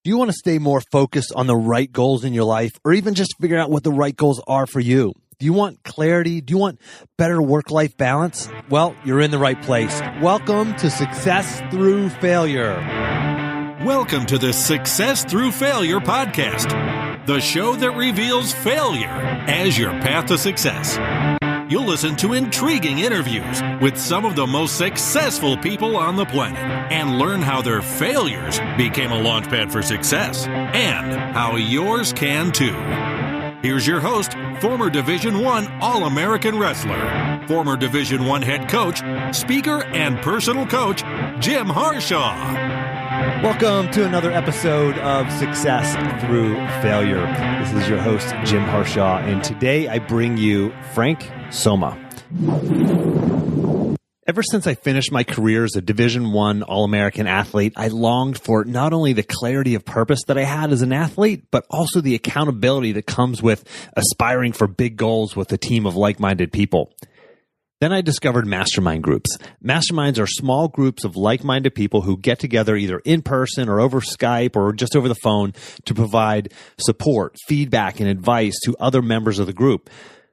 Do you want to stay more focused on the right goals in your life, or even just figure out what the right goals are for you? Do you want clarity? Do you want better work-life balance? Well, you're in the right place. Welcome to Success Through Failure. Welcome to the Success Through Failure podcast, the show that reveals failure as your path to success. You'll listen to intriguing interviews with some of the most successful people on the planet and learn how their failures became a launchpad for success and how yours can too. Here's your host, former Division I All-American wrestler, former Division I head coach, speaker, and personal coach, Jim Harshaw. Welcome to another episode of Success Through Failure. This is your host, Jim Harshaw, and today I bring you Frank Somma. Ever since I finished my career as a Division I All-American athlete, I longed for not only the clarity of purpose that I had as an athlete, but also the accountability that comes with aspiring for big goals with a team of like-minded people. Then I discovered mastermind groups. Masterminds are small groups of like-minded people who get together either in person or over Skype or just over the phone to provide support, feedback, and advice to other members of the group.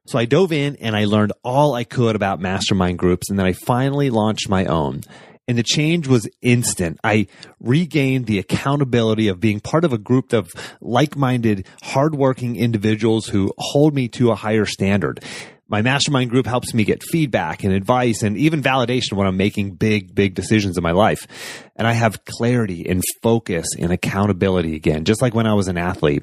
So I dove in and I learned all I could about mastermind groups, and then I finally launched my own. And the change was instant. I regained the accountability of being part of a group of like-minded, hardworking individuals who hold me to a higher standard. My mastermind group helps me get feedback and advice and even validation when I'm making big decisions in my life. And I have clarity and focus and accountability again, just like when I was an athlete.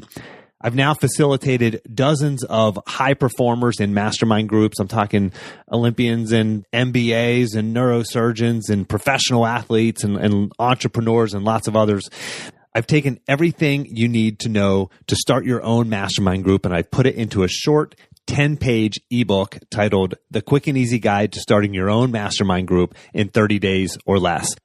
I've now facilitated dozens of high performers in mastermind groups. I'm talking Olympians and MBAs and neurosurgeons and professional athletes and entrepreneurs and lots of others. I've taken everything you need to know to start your own mastermind group, and I've put it into a short 10-page ebook titled The Quick and Easy Guide to Starting Your Own Mastermind Group in 30 Days or Less.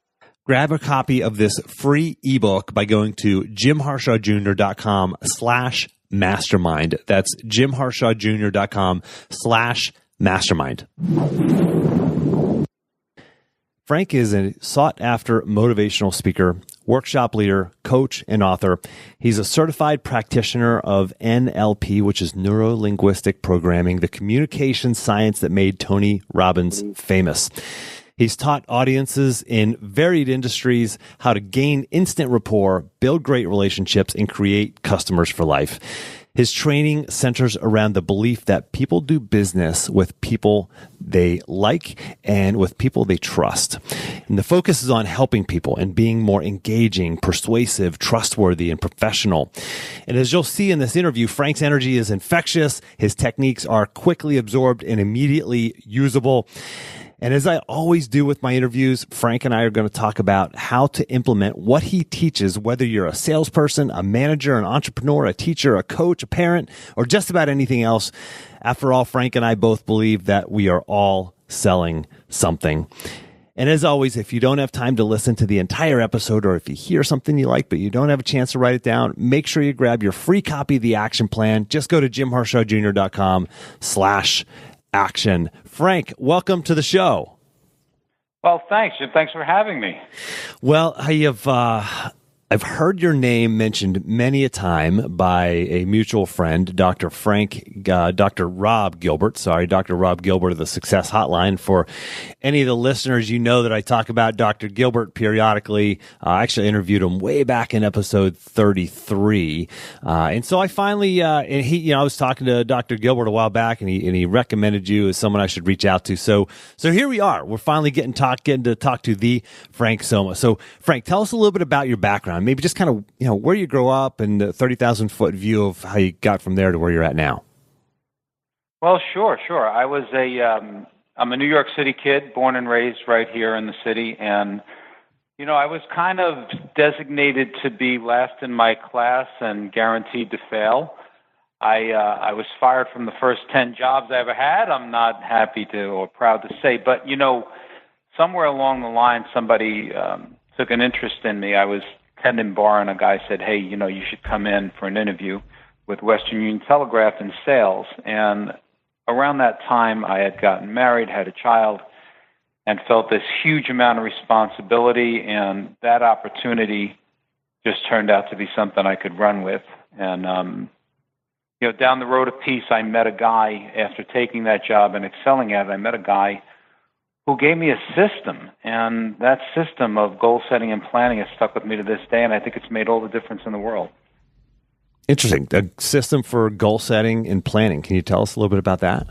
Grab a copy of this free ebook by going to jimharshawjr.com/mastermind. That's jimharshawjr.com/mastermind. Frank is a sought-after motivational speaker, workshop leader, coach, and author. He's a certified practitioner of NLP, which is neuro-linguistic programming, the communication science that made Tony Robbins famous. He's taught audiences in varied industries how to gain instant rapport, build great relationships, and create customers for life. His training centers around the belief that people do business with people they like and with people they trust. And the focus is on helping people and being more engaging, persuasive, trustworthy, and professional. And as you'll see in this interview, Frank's energy is infectious. His techniques are quickly absorbed and immediately usable. And as I always do with my interviews, Frank and I are going to talk about how to implement what he teaches, whether you're a salesperson, a manager, an entrepreneur, a teacher, a coach, a parent, or just about anything else. After all, Frank and I both believe that we are all selling something. And as always, if you don't have time to listen to the entire episode, or if you hear something you like but you don't have a chance to write it down, make sure you grab your free copy of the action plan. Just go to jimharshawjr.com/action. Frank, welcome to the show. Well, thanks. Thanks for having me. Well, I've heard your name mentioned many a time by a mutual friend, Dr. Rob Gilbert. Dr. Rob Gilbert of the Success Hotline. For any of the listeners, you know that I talk about Dr. Gilbert periodically. I actually interviewed him way back in episode 33. And so I finally, I was talking to Dr. Gilbert a while back, and he recommended you as someone I should reach out to. So here we are. We're finally getting to talk to the Frank Somma. So Frank, tell us a little bit about your background. Maybe just kind of, where you grew up and the 30,000 foot view of how you got from there to where you're at now. Well, sure. I'm a New York City kid, born and raised right here in the city. And, I was kind of designated to be last in my class and guaranteed to fail. I was fired from the first 10 jobs I ever had. I'm not happy to or proud to say, but, somewhere along the line, somebody took an interest in me. I was tending bar, and a guy said, hey, you should come in for an interview with Western Union Telegraph in sales. And around that time, I had gotten married, had a child, and felt this huge amount of responsibility, and that opportunity just turned out to be something I could run with. And, down the road of peace, I met a guy after taking that job and excelling at it. I met a guy who gave me a system, and that system of goal setting and planning has stuck with me to this day, and I think it's made all the difference in the world. Interesting. A system for goal setting and planning. Can you tell us a little bit about that?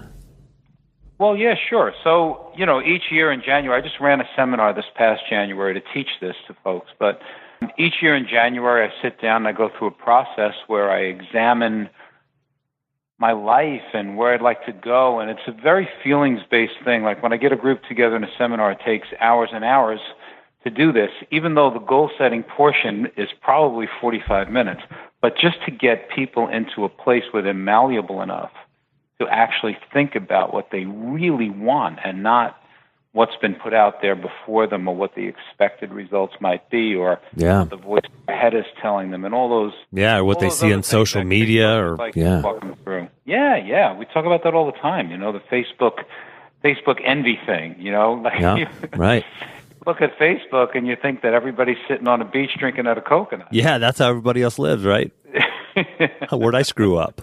Well, yeah, sure. So, each year in January, I just ran a seminar this past January to teach this to folks, but each year in January, I sit down and I go through a process where I examine my life and where I'd like to go, and it's a very feelings-based thing. Like when I get a group together in a seminar, it takes hours and hours to do this, even though the goal-setting portion is probably 45 minutes. But just to get people into a place where they're malleable enough to actually think about what they really want and not what's been put out there before them or what the expected results might be or the voice in their head is telling them and all those. Yeah, or what they see on social media or, walking through. Yeah. We talk about that all the time, the Facebook envy thing, right. Look at Facebook and you think that everybody's sitting on a beach drinking out of coconut. Yeah, that's how everybody else lives, right? Where'd I screw up?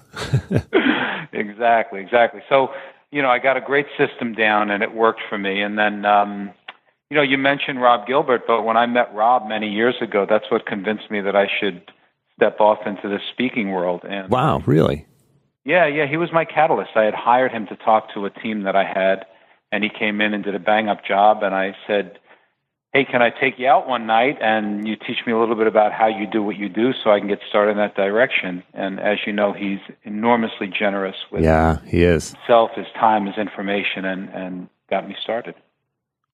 Exactly. So, I got a great system down and it worked for me. And then, you mentioned Rob Gilbert, but when I met Rob many years ago, that's what convinced me that I should step off into the speaking world. And wow, really? Yeah, he was my catalyst. I had hired him to talk to a team that I had, and he came in and did a bang-up job, and I said, hey, can I take you out one night and you teach me a little bit about how you do what you do so I can get started in that direction? And as you know, he's enormously generous with he is. himself, his time, his information, and got me started.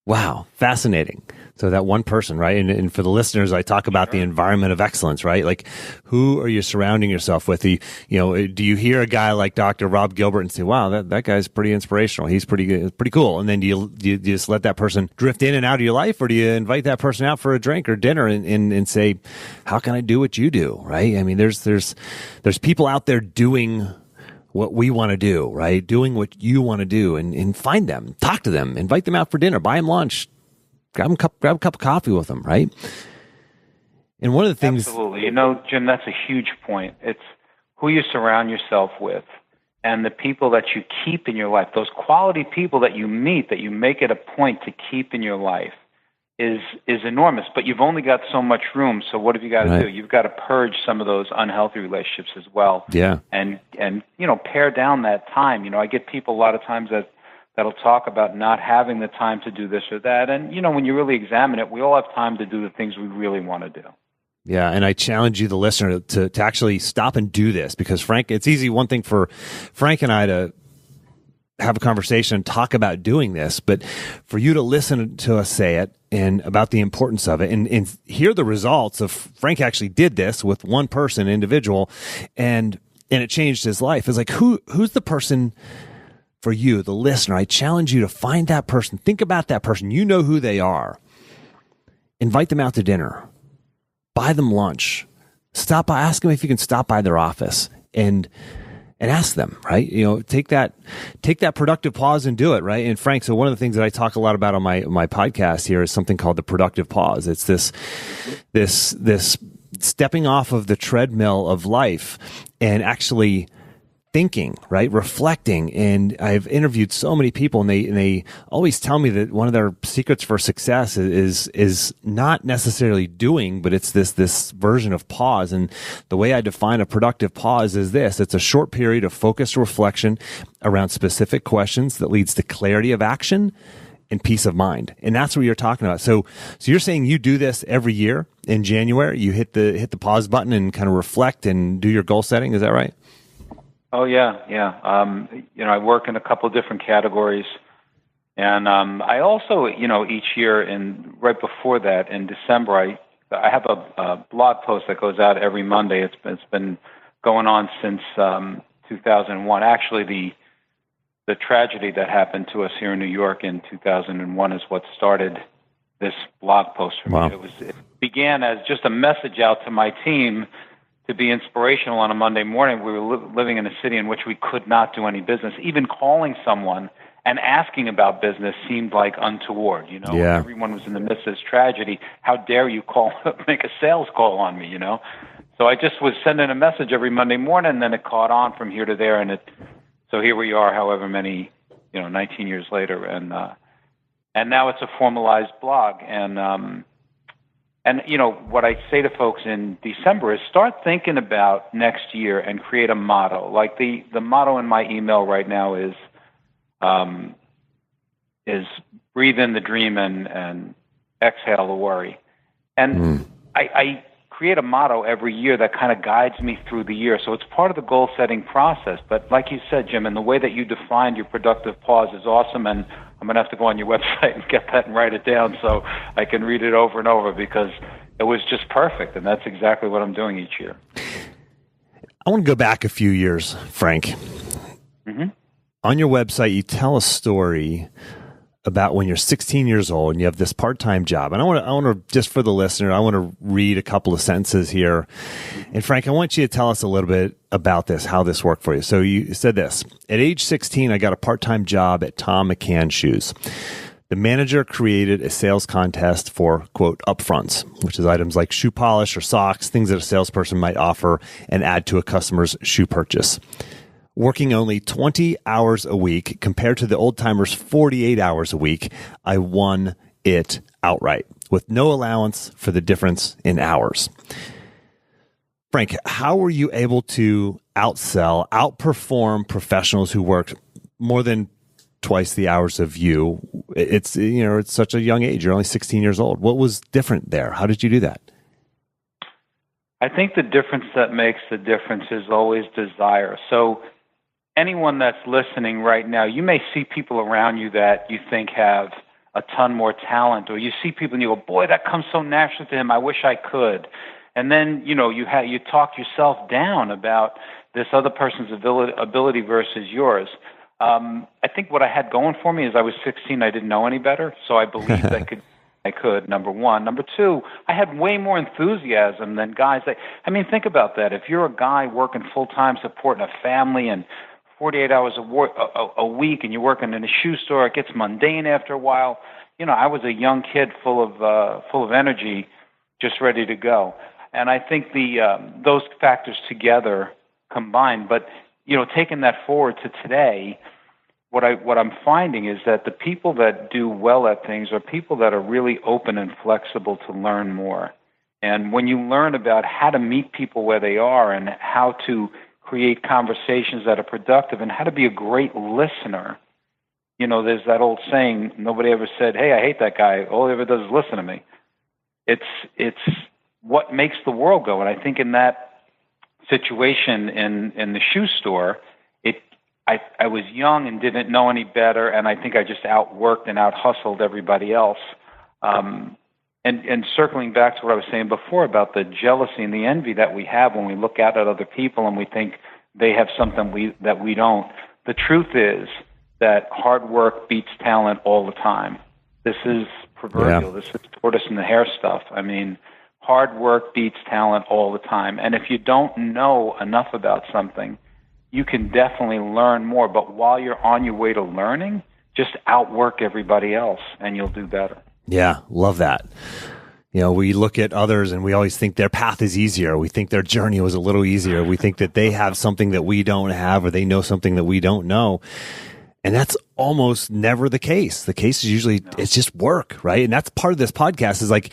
Wow, fascinating. So that one person, right? And for the listeners, I talk about the environment of excellence, right? Like, who are you surrounding yourself with? Do you hear a guy like Dr. Rob Gilbert and say, wow, that guy's pretty inspirational. He's pretty cool. And then do you just let that person drift in and out of your life, or do you invite that person out for a drink or dinner and say, how can I do what you do? Right? I mean, there's people out there doing what we want to do, right? Doing what you want to do, and find them, talk to them, invite them out for dinner, buy them lunch, grab a cup of coffee with them, right? And one of the things... Absolutely. Jim, that's a huge point. It's who you surround yourself with and the people that you keep in your life, those quality people that you meet, that you make it a point to keep in your life is enormous, but you've only got so much room. So what have you got to do? You've got to purge some of those unhealthy relationships as well. Yeah. And pare down that time. I get people a lot of times that'll talk about not having the time to do this or that. And, when you really examine it, we all have time to do the things we really want to do. Yeah, and I challenge you, the listener, to actually stop and do this, because Frank, it's easy, one thing for Frank and I to have a conversation and talk about doing this, but for you to listen to us say it and about the importance of it and hear the results of Frank actually did this with one person, individual, and it changed his life. It's like, who's the person for you, the listener? I challenge you to find that person. Think about that person. You know who they are. Invite them out to dinner. Buy them lunch. Stop by, ask them if you can stop by their office and ask them, right? Take that productive pause and do it, right? And Frank, so one of the things that I talk a lot about on my podcast here is something called the productive pause. It's this stepping off of the treadmill of life and actually thinking, right? Reflecting. And I've interviewed so many people, and they always tell me that one of their secrets for success is not necessarily doing, but it's this version of pause. And the way I define a productive pause is this: it's a short period of focused reflection around specific questions that leads to clarity of action and peace of mind. And that's what you're talking about. So you're saying you do this every year in January, you hit the pause button and kind of reflect and do your goal setting. Is that right? Oh, yeah. I work in a couple of different categories. And I also, each year, and right before that, in December, I have a blog post that goes out every Monday. It's been going on since 2001. Actually, the tragedy that happened to us here in New York in 2001 is what started this blog post for Wow. me. It began as just a message out to my team to be inspirational on a Monday morning. We were living in a city in which we could not do any business. Even calling someone and asking about business seemed like untoward. Yeah. Everyone was in the midst of this tragedy. How dare you make a sales call on me? So I just was sending a message every Monday morning, and then it caught on from here to there, so here we are, however many, 19 years later, and now it's a formalized blog, and what I say to folks in December is start thinking about next year and create a motto. Like the motto in my email right now is breathe in the dream and exhale the worry. And I create a motto every year that kind of guides me through the year. So it's part of the goal-setting process. But like you said, Jim, and the way that you defined your productive pause is awesome, and I'm going to have to go on your website and get that and write it down so I can read it over and over, because it was just perfect, and that's exactly what I'm doing each year. I want to go back a few years, Frank. Mm-hmm. On your website, you tell a story about when you're 16 years old and you have this part-time job. And I want to, just for the listener, I want to read a couple of sentences here. And Frank, I want you to tell us a little bit about this, how this worked for you. So you said this: at age 16, I got a part-time job at Tom McCann Shoes. The manager created a sales contest for, quote, upfronts, which is items like shoe polish or socks, things that a salesperson might offer and add to a customer's shoe purchase. Working only 20 hours a week compared to the old timers 48 hours a week, I won it outright with no allowance for the difference in hours. Frank, how were you able to outperform professionals who worked more than twice the hours of you? It's such a young age. You're only 16 years old. What was different there? How did you do that? I think the difference that makes the difference is always desire. So anyone that's listening right now, you may see people around you that you think have a ton more talent, or you see people and you go, boy, that comes so naturally to him, I wish I could. And then, you talk yourself down about this other person's ability versus yours. I think what I had going for me is I was 16, I didn't know any better, so I believed I could, number one. Number two, I had way more enthusiasm than guys. Think about that. If you're a guy working full-time, supporting a family, and 48 hours a week, and you're working in a shoe store, it gets mundane after a while. I was a young kid full of energy, just ready to go. And I think those factors together combined. But taking that forward to today, what I'm finding is that the people that do well at things are people that are really open and flexible to learn more. And when you learn about how to meet people where they are and how to create conversations that are productive and how to be a great listener. There's that old saying, nobody ever said, hey, I hate that guy. All he ever does is listen to me. It's what makes the world go. And I think in that situation in the shoe store, I was young and didn't know any better, and I think I just outworked and out-hustled everybody else. And circling back to what I was saying before about the jealousy and the envy that we have when we look out at other people and we think they have something that we don't. The truth is that hard work beats talent all the time. This is proverbial. Yeah. This is tortoise and the hare stuff. Hard work beats talent all the time. And if you don't know enough about something, you can definitely learn more. But while you're on your way to learning, just outwork everybody else and you'll do better. Yeah, love that. We look at others and we always think their path is easier. We think their journey was a little easier. We think that they have something that we don't have, or they know something that we don't know. And that's almost never the case. The case is usually it's just work, right? And that's part of this podcast is like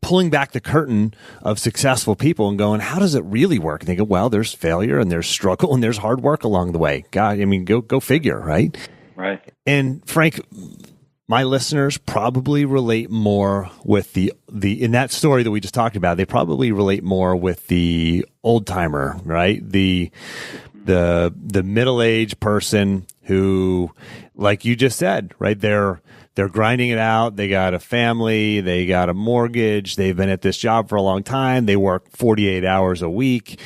pulling back the curtain of successful people and going, how does it really work? And they go, well, there's failure and there's struggle and there's hard work along the way. God, go figure, right? Right. And Frank, my listeners probably relate more with the in that story that we just talked about. They probably relate more with the old timer, right? The middle-aged person who, like you just said, right? They're grinding it out. They got a family. They got a mortgage. They've been at this job for a long time. They work 48 hours a week.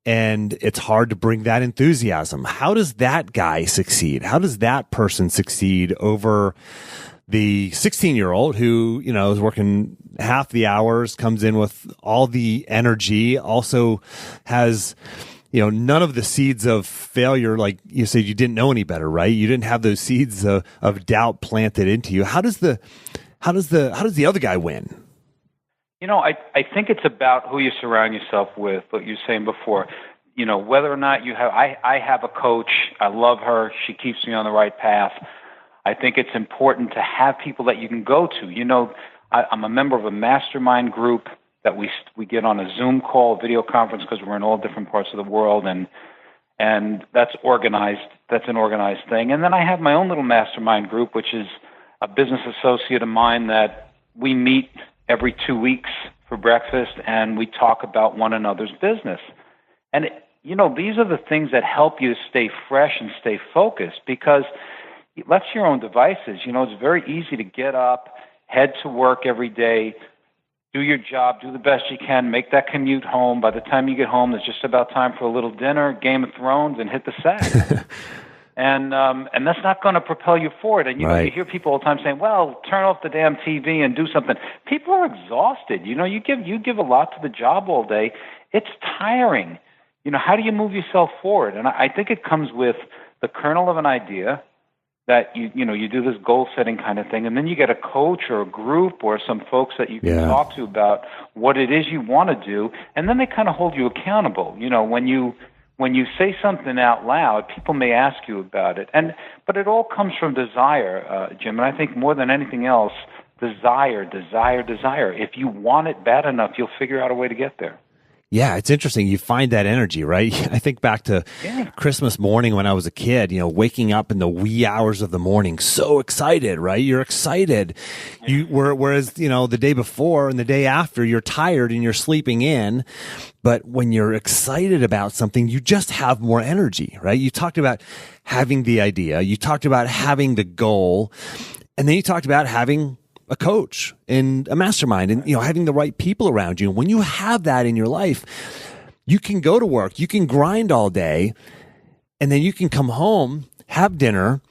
And it's hard to bring that enthusiasm. How does that guy succeed? How does that person succeed over the 16-year-old who, is working half the hours, comes in with all the energy, also has, none of the seeds of failure, like you said, you didn't know any better, right? You didn't have those seeds of doubt planted into you. How does the other guy win? I think it's about who you surround yourself with, what you were saying before. Whether or not you have, I have a coach. I love her. She keeps me on the right path. I think it's important to have people that you can go to. I'm a member of a mastermind group that we get on a Zoom call, video conference, because we're in all different parts of the world, and that's organized. That's an organized thing. And then I have my own little mastermind group, which is a business associate of mine that we meet every 2 weeks for breakfast, and we talk about one another's business. And, these are the things that help you to stay fresh and stay focused, because left to your own devices, it's very easy to get up, head to work every day, do your job, do the best you can, make that commute home. By the time you get home, there's just about time for a little dinner, Game of Thrones, and hit the sack. And that's not going to propel you forward. And you hear people all the time saying, "Well, turn off the damn TV and do something." People are exhausted. You give a lot to the job all day. It's tiring. How do you move yourself forward? And I think it comes with the kernel of an idea that you do this goal setting kind of thing, and then you get a coach or a group or some folks that you can talk to about what it is you want to do, and then they kind of hold you accountable. When you say something out loud, people may ask you about it, but it all comes from desire, Jim. And I think more than anything else, desire. If you want it bad enough, you'll figure out a way to get there. Yeah, it's interesting. You find that energy, right? I think back to Christmas morning when I was a kid, waking up in the wee hours of the morning, so excited, right? You're excited. Whereas, the day before and the day after, you're tired and you're sleeping in. But when you're excited about something, you just have more energy, right? You talked about having the idea. You talked about having the goal. And then you talked about having a coach and a mastermind and, having the right people around you. And when you have that in your life, you can go to work, you can grind all day, and then you can come home, have dinner,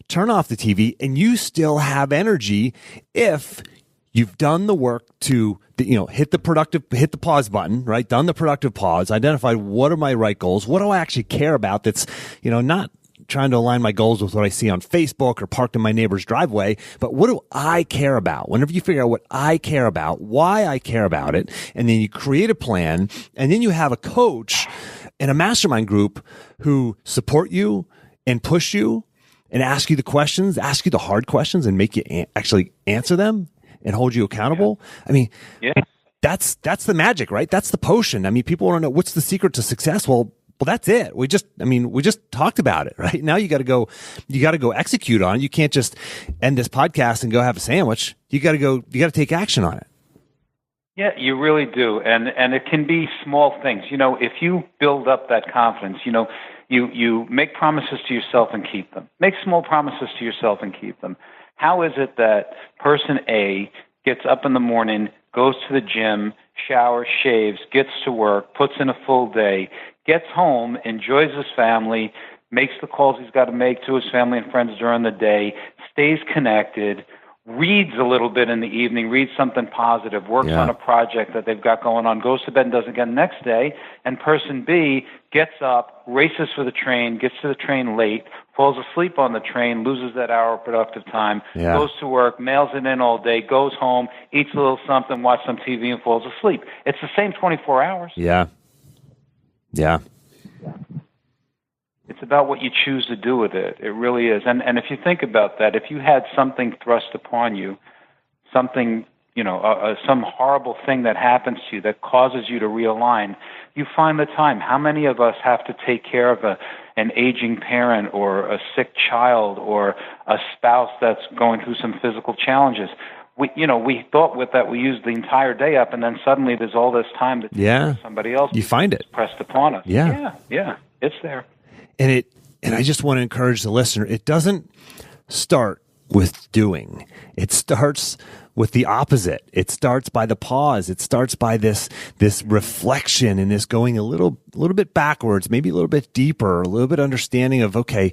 turn off the TV, and you still have energy if you've done the work to, hit the pause button, right? Done the productive pause, identified what are my right goals? What do I actually care about that's, not trying to align my goals with what I see on Facebook or parked in my neighbor's driveway, but what do I care about? Whenever you figure out what I care about, why I care about it, and then you create a plan, and then you have a coach and a mastermind group who support you and push you and ask you the questions, ask you the hard questions and make you actually answer them and hold you accountable. I mean, that's the magic, right? That's the potion. I mean, people want to know what's the secret to success. Well, that's it. We just talked about it, right? Now you got to go execute on it. You can't just end this podcast and go have a sandwich. You got to take action on it. Yeah, you really do. And it can be small things. If you build up that confidence, you make promises to yourself and keep them. Make small promises to yourself and keep them. How is it that person A gets up in the morning, goes to the gym, showers, shaves, gets to work, puts in a full day, gets home, enjoys his family, makes the calls he's got to make to his family and friends during the day, stays connected, reads a little bit in the evening, reads something positive, works on a project that they've got going on, goes to bed and does it again the next day, and person B gets up, races for the train, gets to the train late, falls asleep on the train, loses that hour of productive time, goes to work, mails it in all day, goes home, eats a little something, watches some TV, and falls asleep. It's the same 24 hours. Yeah. It's about what you choose to do with it. It really is. And if you think about that, if you had something thrust upon you, something, some horrible thing that happens to you that causes you to realign, you find the time. How many of us have to take care of an aging parent or a sick child or a spouse that's going through some physical challenges? We thought with that we used the entire day up, and then suddenly there's all this time that somebody else you find it pressed upon us. Yeah, it's there. And I just want to encourage the listener. It doesn't start with doing. It starts with the opposite. It starts by the pause. It starts by this reflection and this going a little bit backwards, maybe a little bit deeper, a little bit understanding of, okay,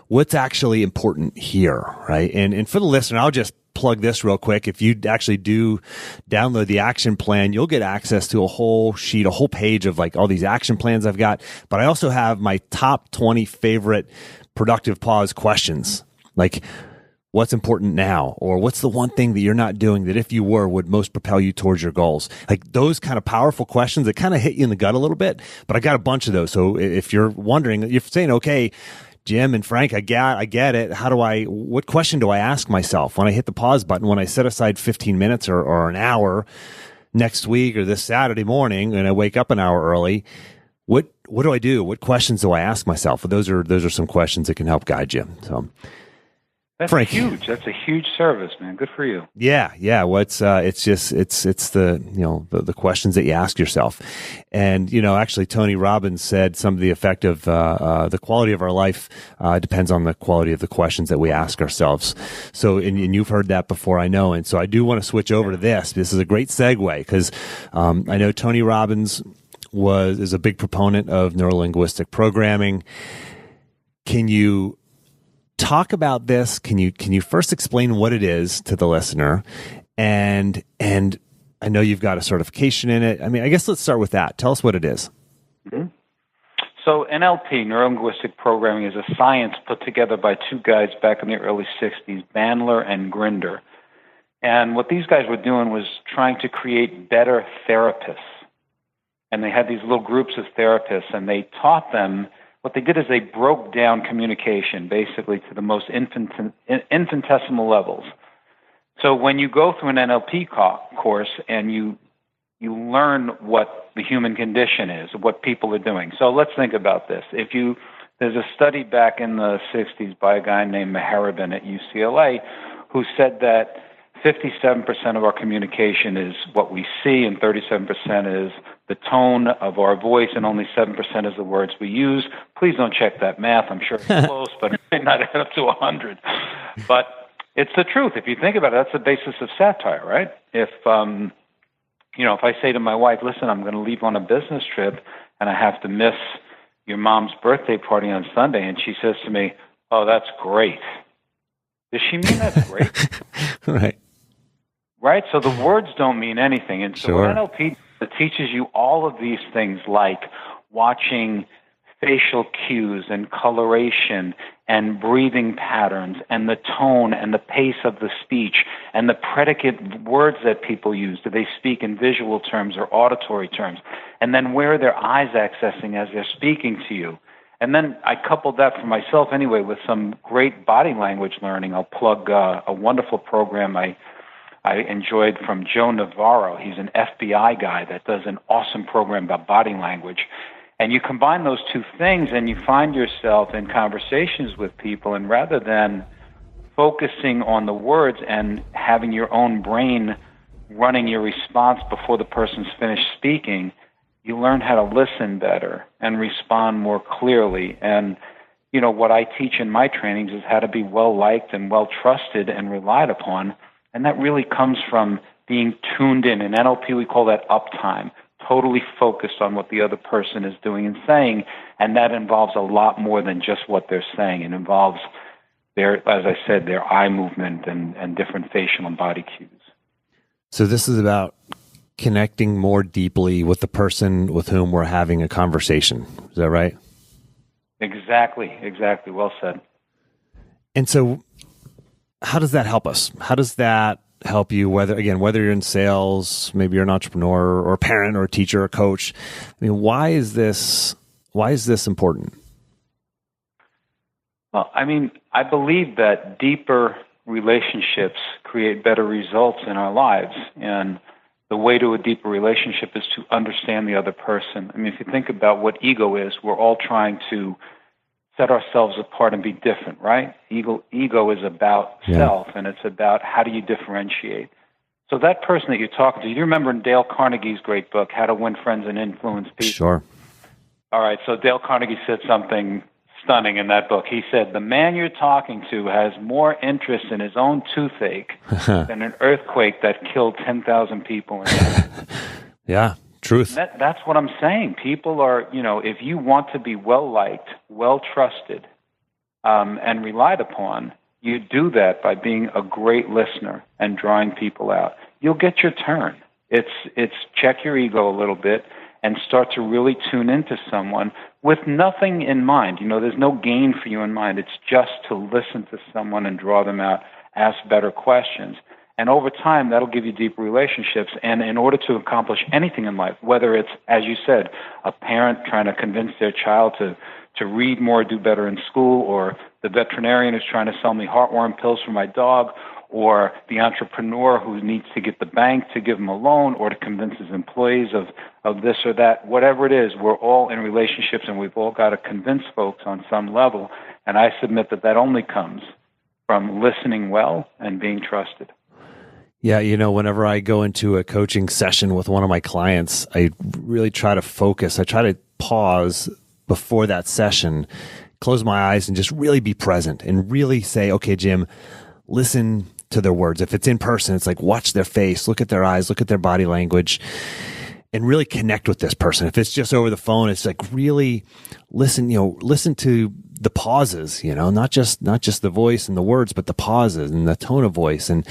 what's actually important here, right? And for the listener, I'll just plug this real quick. If you actually do download the action plan, you'll get access to a whole sheet, a whole page of like all these action plans I've got. But I also have my top 20 favorite productive pause questions. Like, what's important now? Or what's the one thing that you're not doing that if you were would most propel you towards your goals? Like those kind of powerful questions that kind of hit you in the gut a little bit. But I got a bunch of those. So if you're wondering, you're saying, okay, Jim and Frank, I get it. What question do I ask myself when I hit the pause button, when I set aside 15 minutes or an hour next week or this Saturday morning and I wake up an hour early? What do I do? What questions do I ask myself? Well, those are some questions that can help guide you. So that's Frank. huge. That's a huge service, man. Good for you. Yeah. Well, it's the questions that you ask yourself. And, actually Tony Robbins said some of the effect of, the quality of our life, depends on the quality of the questions that we ask ourselves. So, and you've heard that before, I know. And so I do want to switch over to this. This is a great segue because, I know Tony Robbins is a big proponent of neuro-linguistic programming. Can you talk about this? Can you first explain what it is to the listener? And I know you've got a certification in it. I mean, I guess let's start with that. Tell us what it is. Mm-hmm. So NLP, neuro-linguistic programming, is a science put together by two guys back in the early 60s, Bandler and Grinder. And what these guys were doing was trying to create better therapists. And they had these little groups of therapists, and they taught them. What they did is they broke down communication basically to the most infinitesimal levels. So when you go through an NLP course and you learn what the human condition is, what people are doing. So let's think about this. There's a study back in the 60s by a guy named Meharibin at UCLA who said that 57% of our communication is what we see, and 37% is the tone of our voice, and only 7% is the words we use. Please don't check that math. I'm sure it's close, but it may not add up to 100. But it's the truth. If you think about it, that's the basis of satire, right? If I say to my wife, listen, I'm going to leave on a business trip, and I have to miss your mom's birthday party on Sunday, and she says to me, oh, that's great. Does she mean that's great? Right. Right? So the words don't mean anything. And so Sure. NLP teaches you all of these things like watching facial cues and coloration and breathing patterns and the tone and the pace of the speech and the predicate words that people use. Do they speak in visual terms or auditory terms? And then where are their eyes accessing as they're speaking to you? And then I coupled that for myself anyway with some great body language learning. I'll plug a wonderful program I enjoyed from Joe Navarro. He's an FBI guy that does an awesome program about body language. And you combine those two things and you find yourself in conversations with people, and rather than focusing on the words and having your own brain running your response before the person's finished speaking, you learn how to listen better and respond more clearly. And, what I teach in my trainings is how to be well-liked and well-trusted and relied upon. And that really comes from being tuned in. In NLP, we call that uptime, totally focused on what the other person is doing and saying. And that involves a lot more than just what they're saying. It involves their eye movement and different facial and body cues. So this is about connecting more deeply with the person with whom we're having a conversation. Is that right? Exactly. Well said. And so how does that help us? How does that help you, whether you're in sales, maybe you're an entrepreneur or a parent or a teacher or a coach? I mean, why is this important? Well, I believe that deeper relationships create better results in our lives. And the way to a deeper relationship is to understand the other person. If you think about what ego is, we're all trying to set ourselves apart and be different, right? Ego is about self, and it's about how do you differentiate. So that person that you're talking to, you remember in Dale Carnegie's great book, How to Win Friends and Influence People? Sure. All right, so Dale Carnegie said something stunning in that book. He said, the man you're talking to has more interest in his own toothache than an earthquake that killed 10,000 people. Yeah, truth. That's what I'm saying. People are, if you want to be well-liked, well-trusted, and relied upon, you do that by being a great listener and drawing people out, you'll get your turn. It's check your ego a little bit and start to really tune into someone with nothing in mind. There's no gain for you in mind. It's just to listen to someone and draw them out, ask better questions. And over time, that'll give you deeper relationships. And in order to accomplish anything in life, whether it's, as you said, a parent trying to convince their child to read more, do better in school, or the veterinarian who's trying to sell me heartworm pills for my dog, or the entrepreneur who needs to get the bank to give him a loan, or to convince his employees of this or that, whatever it is, we're all in relationships and we've all got to convince folks on some level. And I submit that only comes from listening well and being trusted. Yeah, whenever I go into a coaching session with one of my clients, I really try to focus. I try to pause before that session, close my eyes and just really be present and really say, okay, Jim, listen to their words. If it's in person, it's like watch their face, look at their eyes, look at their body language, and really connect with this person. If it's just over the phone, it's like really listen to the pauses, not just the voice and the words, but the pauses and the tone of voice, and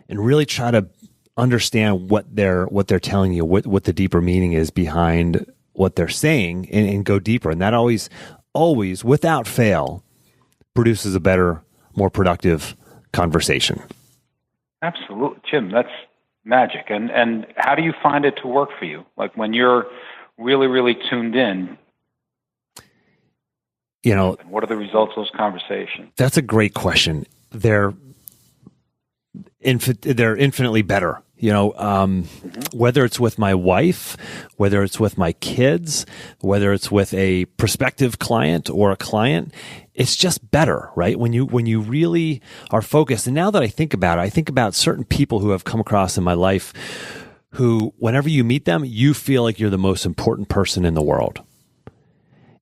really try to understand what they're telling you, what the deeper meaning is behind what they're saying, and go deeper. And that always, without fail, produces a better, more productive conversation. Absolutely, Jim. That's magic. And how do you find it to work for you? Like when you're really, really tuned in, what are the results of those conversations? That's a great question. They're infinitely better. Whether it's with my wife, whether it's with my kids, whether it's with a prospective client or a client, it's just better, right? When you really are focused. And now that I think about it, I think about certain people who have come across in my life who, whenever you meet them, you feel like you're the most important person in the world.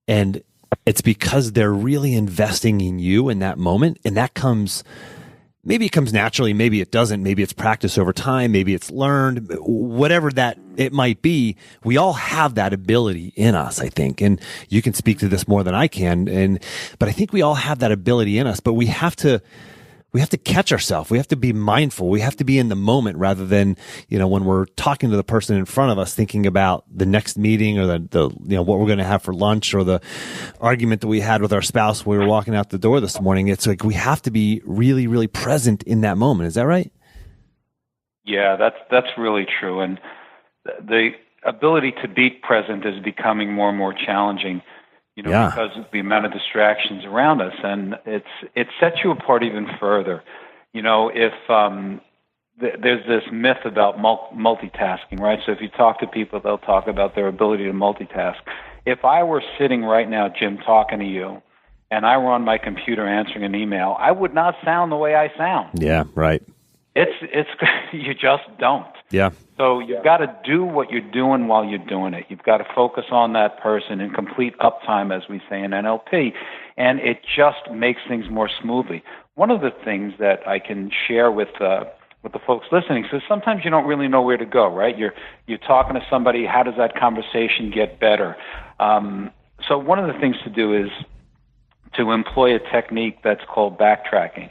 And it's because they're really investing in you in that moment. And that comes, maybe it comes naturally, maybe it doesn't, maybe it's practice over time, maybe it's learned, whatever that it might be. We all have that ability in us, I think. And you can speak to this more than I can. But I think we all have that ability in us, but we have to catch ourselves. We have to be mindful. We have to be in the moment rather than, when we're talking to the person in front of us, thinking about the next meeting or the what we're going to have for lunch or the argument that we had with our spouse when we were walking out the door this morning. It's like we have to be really, really present in that moment. Is that right? Yeah, that's really true. And the ability to be present is becoming more and more challenging. Because of the amount of distractions around us, and it sets you apart even further. If there's this myth about multitasking, right? So if you talk to people, they'll talk about their ability to multitask. If I were sitting right now, Jim, talking to you, and I were on my computer answering an email, I would not sound the way I sound. Yeah, right. It's you just don't. Yeah. So you've got to do what you're doing while you're doing it. You've got to focus on that person in complete uptime, as we say in NLP, and it just makes things more smoothly. One of the things that I can share with the folks listening, so sometimes you don't really know where to go, right? You're talking to somebody. How does that conversation get better? So one of the things to do is to employ a technique that's called backtracking.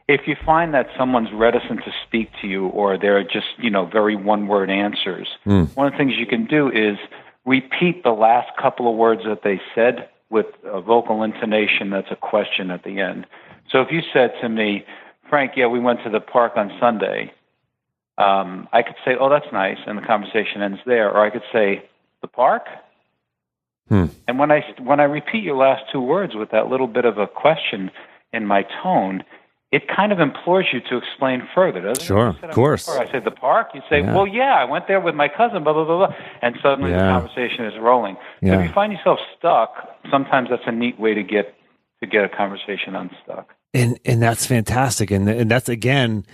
If you find that someone's reticent to speak to you or they're just, very one-word answers, one of the things you can do is repeat the last couple of words that they said with a vocal intonation that's a question at the end. So if you said to me, Frank, yeah, we went to the park on Sunday, I could say, oh, that's nice, and the conversation ends there. Or I could say, the park? And when I repeat your last two words with that little bit of a question in my tone, it kind of implores you to explain further, doesn't it? Sure, of course. I say, the park? You say, well, yeah, I went there with my cousin, blah, blah, blah, blah. And suddenly the conversation is rolling. So if you find yourself stuck, sometimes that's a neat way to get a conversation unstuck. And that's fantastic. And that's, again,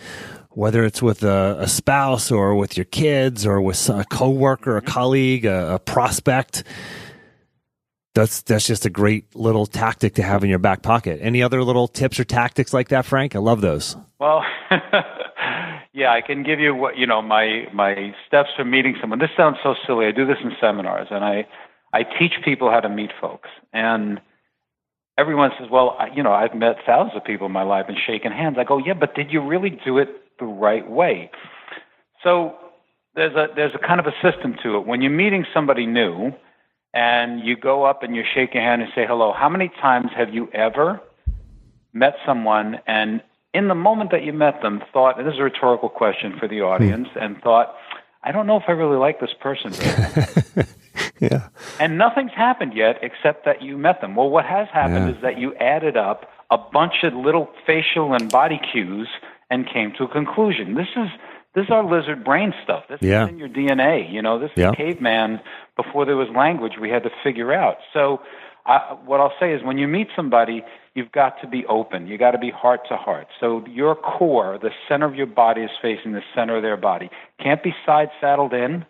whether it's with a spouse or with your kids or with a coworker, a colleague, a prospect, that's just a great little tactic to have in your back pocket. Any other little tips or tactics like that, Frank? I love those. Well, yeah, I can give you my steps for meeting someone. This sounds so silly. I do this in seminars, and I teach people how to meet folks. And everyone says, well, I've met thousands of people in my life and shaken hands. I go, yeah, but did you really do it the right way? So there's a kind of a system to it. When you're meeting somebody new and you go up and you shake your hand and say hello, how many times have you ever met someone and in the moment that you met them thought, and this is a rhetorical question for the audience, and thought, I don't know if I really like this person. Yeah. And nothing's happened yet except that you met them. Well, what has happened is that you added up a bunch of little facial and body cues and came to a conclusion. This is our lizard brain stuff. This is in your DNA. This is caveman before there was language we had to figure out. So what I'll say is when you meet somebody, you've got to be open. You got to be heart to heart. So your core, the center of your body is facing the center of their body. Can't be side saddled in,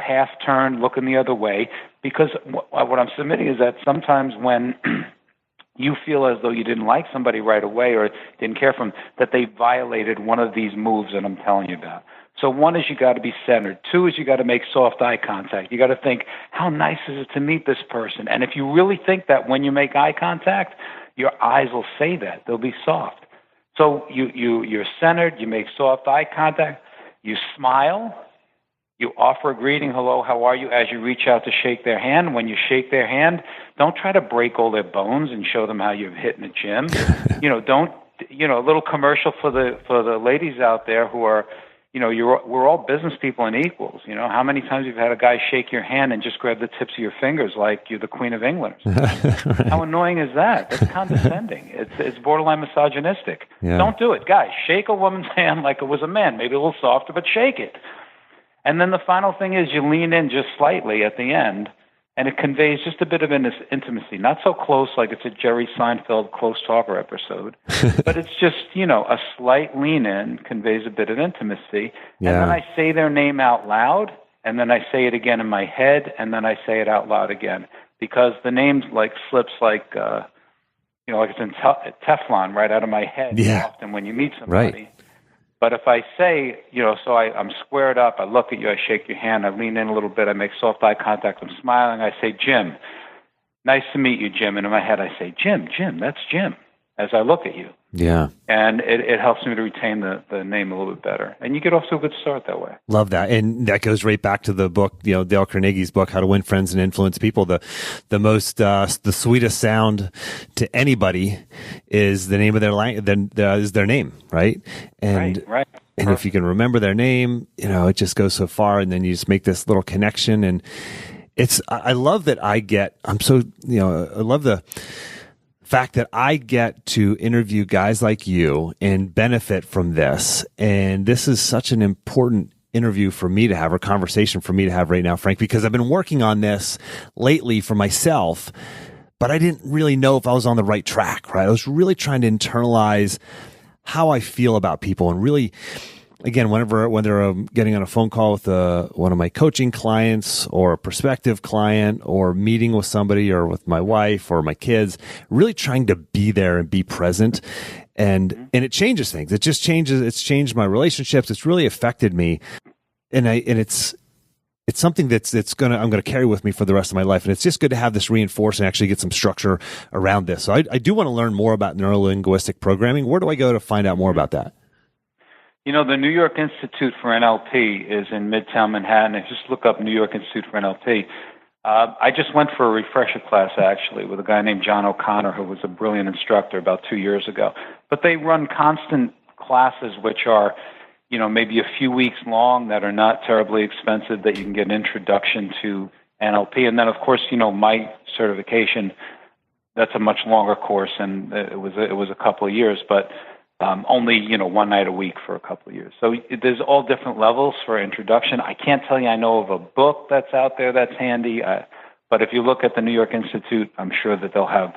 half turned, looking the other way, because what I'm submitting is that sometimes when you feel as though you didn't like somebody right away or didn't care for them, that they violated one of these moves that I'm telling you about. So one is you got to be centered. Two is you got to make soft eye contact. You got to think, how nice is it to meet this person? And if you really think that when you make eye contact, your eyes will say that. They'll be soft. So you're centered, you make soft eye contact, you smile, you offer a greeting, hello, how are you, as you reach out to shake their hand. When you shake their hand, don't try to break all their bones and show them how you've hit in the gym. A little commercial for the ladies out there who are, we're all business people and equals. How many times you've had a guy shake your hand and just grab the tips of your fingers like you're the Queen of England? Right. How annoying is that? That's condescending. It's borderline misogynistic. Yeah. Don't do it. Guys, shake a woman's hand like it was a man. Maybe a little softer, but shake it. And then the final thing is you lean in just slightly at the end, and it conveys just a bit of intimacy. Not so close like it's a Jerry Seinfeld Close Talker episode, but it's just, a slight lean in conveys a bit of intimacy. Yeah. And then I say their name out loud, and then I say it again in my head, and then I say it out loud again. Because the name slips like it's in Teflon right out of my head often when you meet somebody. Right. But if I say, I'm squared up, I look at you, I shake your hand, I lean in a little bit, I make soft eye contact, I'm smiling, I say, Jim, nice to meet you, Jim. And in my head I say, Jim, that's Jim, as I look at you. Yeah. And it helps me to retain the name a little bit better. And you get off to a good start that way. Love that. And that goes right back to the book, Dale Carnegie's book, How to Win Friends and Influence People. The sweetest sound to anybody is the name of is their name, right? And right. And if you can remember their name, it just goes so far, and then you just make this little connection. And I love that I love the fact that I get to interview guys like you and benefit from this. And this is such an important interview for me to have, or conversation for me to have right now, Frank, because I've been working on this lately for myself, but I didn't really know if I was on the right track, right? I was really trying to internalize how I feel about people, and really, again, whenever I'm getting on a phone call with one of my coaching clients or a prospective client, or meeting with somebody or with my wife or my kids, really trying to be there and be present. And it changes things. It just changes. It's changed my relationships. It's really affected me. And it's something I'm going to carry with me for the rest of my life. And it's just good to have this reinforced and actually get some structure around this. So I do want to learn more about neuro-linguistic programming. Where do I go to find out more about that? The New York Institute for NLP is in Midtown Manhattan. If you just look up New York Institute for NLP. I just went for a refresher class, actually, with a guy named John O'Connor, who was a brilliant instructor about 2 years ago. But they run constant classes, which are, maybe a few weeks long, that are not terribly expensive, that you can get an introduction to NLP. And then, of course, my certification, that's a much longer course, and it was a couple of years, but only, one night a week for a couple of years. So there's all different levels for introduction. I can't tell you I know of a book that's out there that's handy, but if you look at the New York Institute, I'm sure that they'll have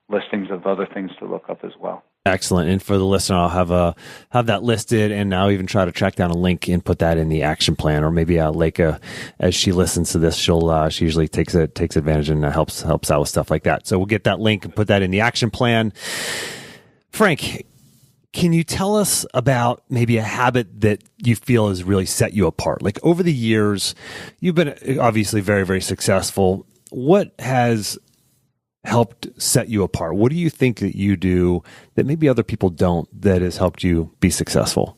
listings of other things to look up as well. Excellent. And for the listener, I'll have that listed, and I'll even try to track down a link and put that in the action plan. Or maybe Leica, as she listens to this, she usually takes advantage and helps out with stuff like that. So we'll get that link and put that in the action plan. Frank, can you tell us about maybe a habit that you feel has really set you apart? Like, over the years, you've been obviously very, very successful. What has helped set you apart? What do you think that you do that maybe other people don't that has helped you be successful?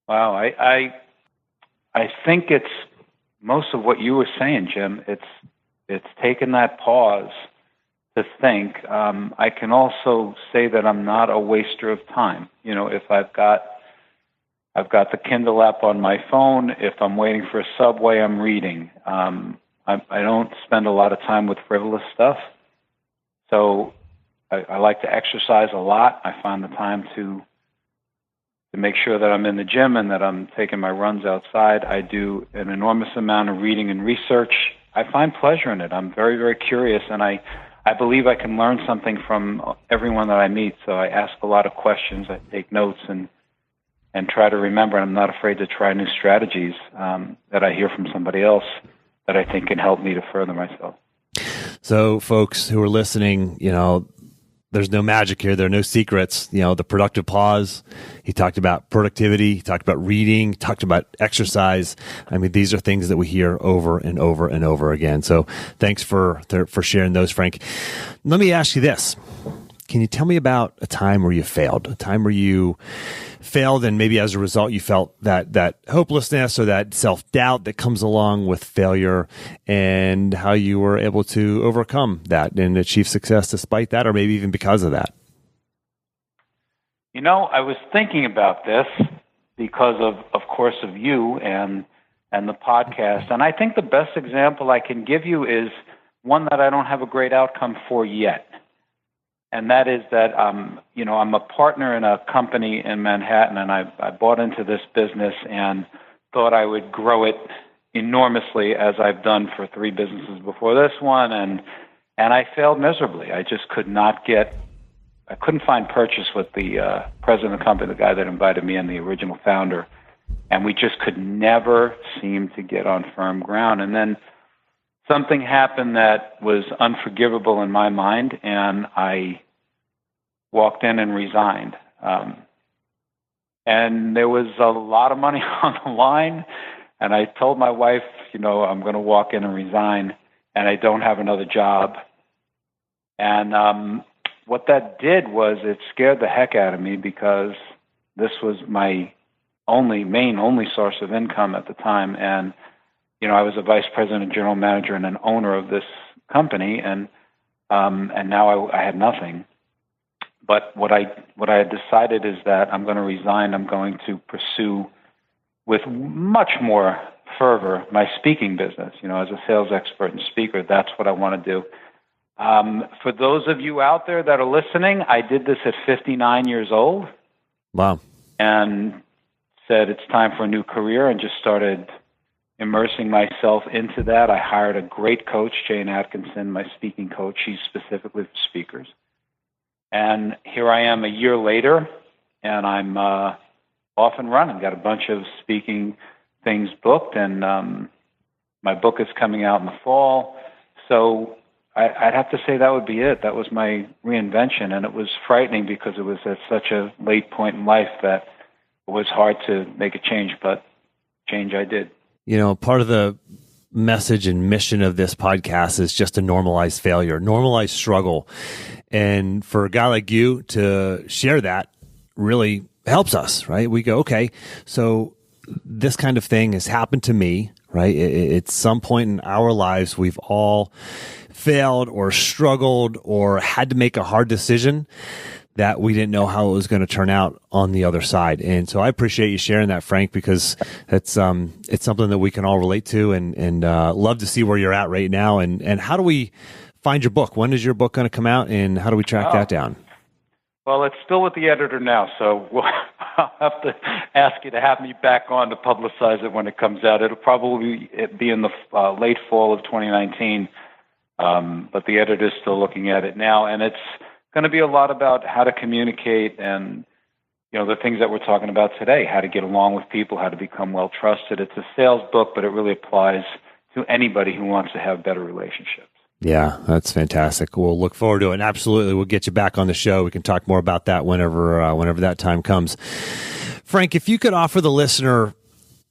Wow, I think it's most of what you were saying, Jim. It's taken that pause to think. I can also say that I'm not a waster of time. If I've got the Kindle app on my phone. If I'm waiting for a subway, I'm reading. I don't spend a lot of time with frivolous stuff. So I like to exercise a lot. I find the time to make sure that I'm in the gym and that I'm taking my runs outside. I do an enormous amount of reading and research. I find pleasure in it. I'm very, very curious, and I believe I can learn something from everyone that I meet. So I ask a lot of questions. I take notes and try to remember. I'm not afraid to try new strategies that I hear from somebody else that I think can help me to further myself. So folks who are listening, there's no magic here. There are no secrets. The productive pause. He talked about productivity. He talked about reading. He talked about exercise. I mean, these are things that we hear over and over and over again. So thanks for sharing those, Frank. Let me ask you this. Can you tell me about a time where you failed, a time where you failed and maybe as a result you felt that hopelessness or that self-doubt that comes along with failure, and how you were able to overcome that and achieve success despite that, or maybe even because of that? I was thinking about this because of course, of you and the podcast. And I think the best example I can give you is one that I don't have a great outcome for yet. And that is that, I'm a partner in a company in Manhattan, and I bought into this business and thought I would grow it enormously, as I've done for 3 businesses before this one. And I failed miserably. I just I couldn't find purchase with the president of the company, the guy that invited me in, the original founder. And we just could never seem to get on firm ground. And then something happened that was unforgivable in my mind, and I walked in and resigned. And there was a lot of money on the line, and I told my wife, I'm going to walk in and resign, and I don't have another job. And what that did was it scared the heck out of me, because this was my only source of income at the time. And I was a vice president, general manager, and an owner of this company, and now I had nothing. But what I had decided is that I'm going to resign. I'm going to pursue with much more fervor my speaking business. As a sales expert and speaker, that's what I want to do. For those of you out there that are listening, I did this at 59 years old. Wow. And said it's time for a new career, and just started immersing myself into that. I hired a great coach, Jane Atkinson, my speaking coach. She's specifically for speakers. And here I am a year later, and I'm off and running. Got a bunch of speaking things booked, and my book is coming out in the fall. So I'd have to say that would be it. That was my reinvention, and it was frightening because it was at such a late point in life that it was hard to make a change, but change I did. Part of the message and mission of this podcast is just to normalize failure, normalize struggle. And for a guy like you to share that really helps us, right? We go, okay, so this kind of thing has happened to me, right? At some point in our lives, we've all failed or struggled or had to make a hard decision that we didn't know how it was going to turn out on the other side. And so I appreciate you sharing that, Frank, because it's something that we can all relate to, and love to see where you're at right now. And how do we find your book? When is your book going to come out, and how do we track that down? Well, it's still with the editor now, so I'll have to ask you to have me back on to publicize it when it comes out. It'll probably be in the late fall of 2019, but the editor's still looking at it now, and it's going to be a lot about how to communicate and, the things that we're talking about today, how to get along with people, how to become well trusted. It's a sales book, but it really applies to anybody who wants to have better relationships. Yeah, that's fantastic. We'll look forward to it. And absolutely, we'll get you back on the show. We can talk more about that whenever that time comes. Frank, if you could offer the listener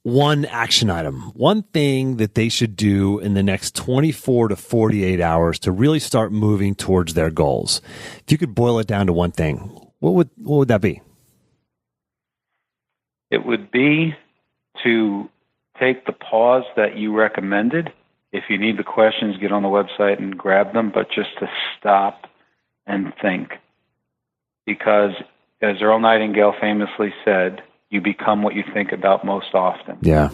one action item, one thing that they should do in the next 24 to 48 hours to really start moving towards their goals. If you could boil it down to one thing, what would that be? It would be to take the pause that you recommended. If you need the questions, get on the website and grab them, but just to stop and think. Because as Earl Nightingale famously said, you become what you think about most often. Yeah.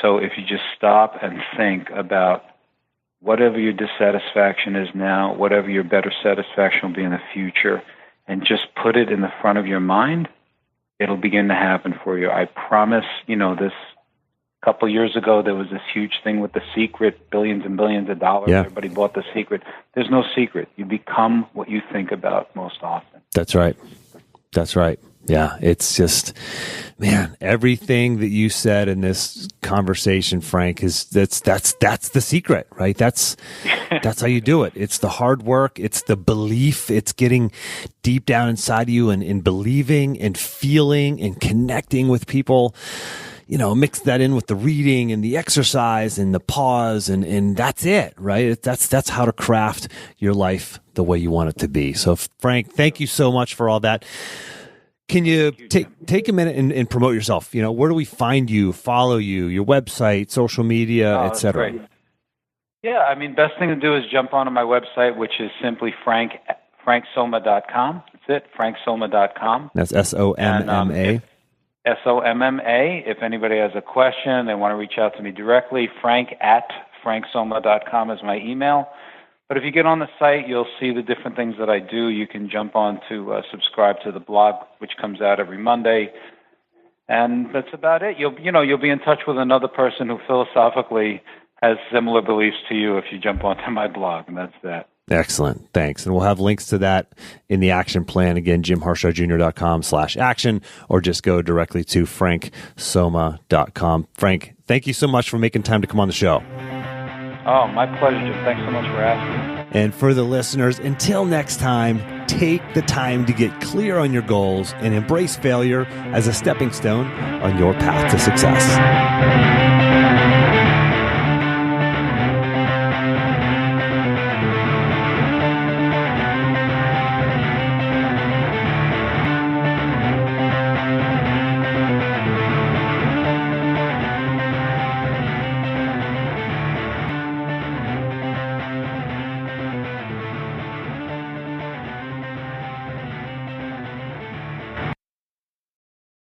So if you just stop and think about whatever your dissatisfaction is now, whatever your better satisfaction will be in the future, and just put it in the front of your mind, it'll begin to happen for you. I promise, this couple years ago, there was this huge thing with The Secret, billions and billions of dollars. Yeah. Everybody bought The Secret. There's no secret. You become what you think about most often. That's right. That's right. Yeah, it's just, man, everything that you said in this conversation, Frank, is that's the secret, right? That's how you do it. It's the hard work. It's the belief. It's getting deep down inside you and believing and feeling and connecting with people. Mix that in with the reading and the exercise and the pause and that's it, right? That's how to craft your life the way you want it to be. So, Frank, thank you so much for all that. Can you take a minute and promote yourself? Where do we find you, follow you, your website, social media, et cetera? Great. Yeah, best thing to do is jump onto my website, which is simply franksomma.com. That's it, franksomma.com. That's SOMMA. SOMMA. If anybody has a question, they want to reach out to me directly, frank@franksomma.com is my email. But if you get on the site, you'll see the different things that I do. You can jump on to subscribe to the blog, which comes out every Monday. And that's about it. You'll be in touch with another person who philosophically has similar beliefs to you if you jump onto my blog, and that's that. Excellent. Thanks. And we'll have links to that in the action plan. Again, jimharshawjr.com/action, or just go directly to franksomma.com. Frank, thank you so much for making time to come on the show. Oh, my pleasure, Jim. Thanks so much for asking. And for the listeners, until next time, take the time to get clear on your goals and embrace failure as a stepping stone on your path to success.